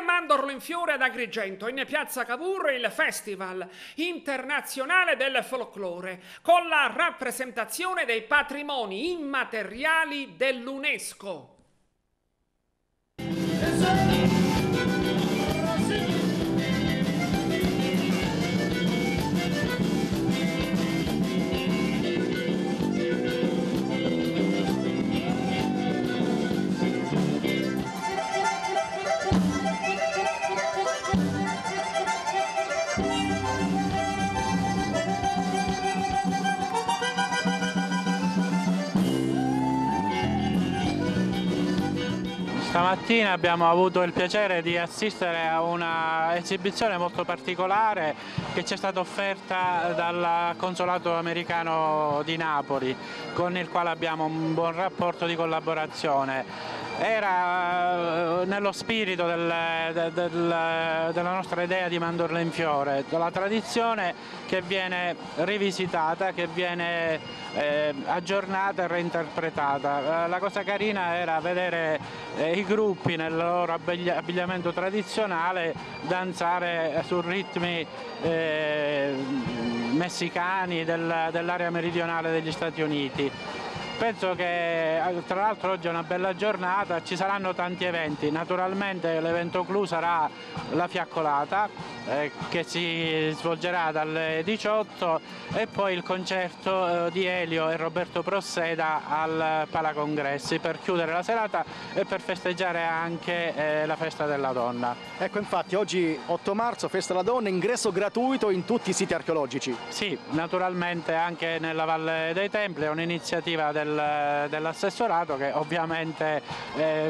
Mandorlo in fiore ad Agrigento, in piazza Cavour, il Festival internazionale del folklore, con la rappresentazione dei patrimoni immateriali dell'UNESCO. Stamattina abbiamo avuto il piacere di assistere a una esibizione molto particolare che ci è stata offerta dal Consolato americano di Napoli, con il quale abbiamo un buon rapporto di collaborazione. Era nello spirito della nostra idea di Mandorlo in fiore, la tradizione che viene rivisitata, che viene aggiornata e reinterpretata. La cosa carina era vedere i gruppi nel loro abbigliamento tradizionale danzare su ritmi messicani dell'area meridionale degli Stati Uniti. Penso che tra l'altro oggi è una bella giornata, ci saranno tanti eventi, naturalmente l'evento clou sarà la fiaccolata che si svolgerà dalle 18 e poi il concerto di Elio e Roberto Prosseda al Palacongressi per chiudere la serata e per festeggiare anche la festa della donna. Ecco, infatti oggi 8 marzo, festa della donna, ingresso gratuito in tutti i siti archeologici. Sì, naturalmente anche nella Valle dei Templi, è un'iniziativa dell'assessorato che ovviamente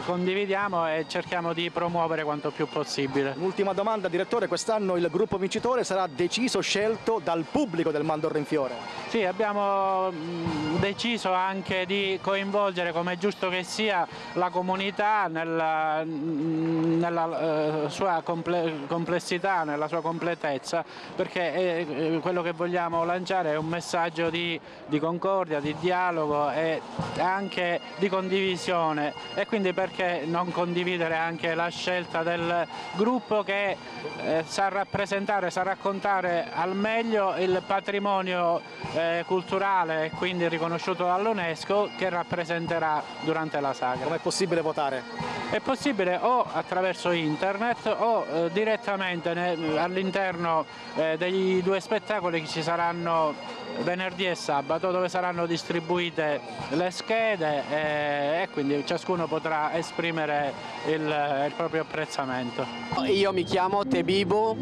condividiamo e cerchiamo di promuovere quanto più possibile. L'ultima domanda, direttore, quest'anno il gruppo vincitore sarà deciso, scelto dal pubblico del Mandorlo in fiore? Sì, abbiamo deciso anche di coinvolgere, come è giusto che sia, la comunità nella sua complessità, nella sua completezza, perché quello che vogliamo lanciare è un messaggio di concordia, di dialogo e anche di condivisione, e quindi perché non condividere anche la scelta del gruppo che sa rappresentare, sa raccontare al meglio il patrimonio culturale e quindi riconosciuto dall'UNESCO che rappresenterà durante la sagra. Come è possibile votare? È possibile o attraverso internet o direttamente all'interno dei due spettacoli che ci saranno venerdì e sabato, dove saranno distribuite le schede e quindi ciascuno potrà esprimere il proprio apprezzamento. Io mi chiamo Tebibu,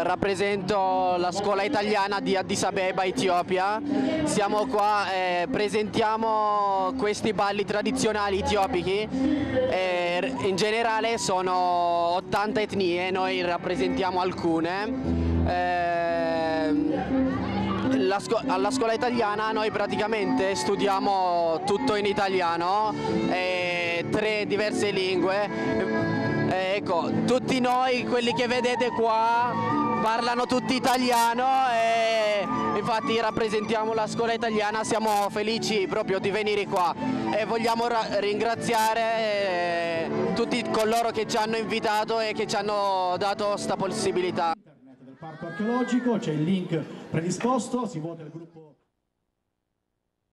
rappresento la scuola italiana di Addis Abeba, Etiopia. Siamo qua e presentiamo questi balli tradizionali etiopici. In generale sono 80 etnie, noi rappresentiamo alcune. Alla scuola italiana noi praticamente studiamo tutto in italiano e 3 diverse lingue. Ecco, tutti noi, quelli che vedete qua, parlano tutti italiano e infatti rappresentiamo la scuola italiana, siamo felici proprio di venire qua e vogliamo ringraziare tutti coloro che ci hanno invitato e che ci hanno dato questa possibilità. Del parco archeologico c'è il link predisposto, si vota il gruppo.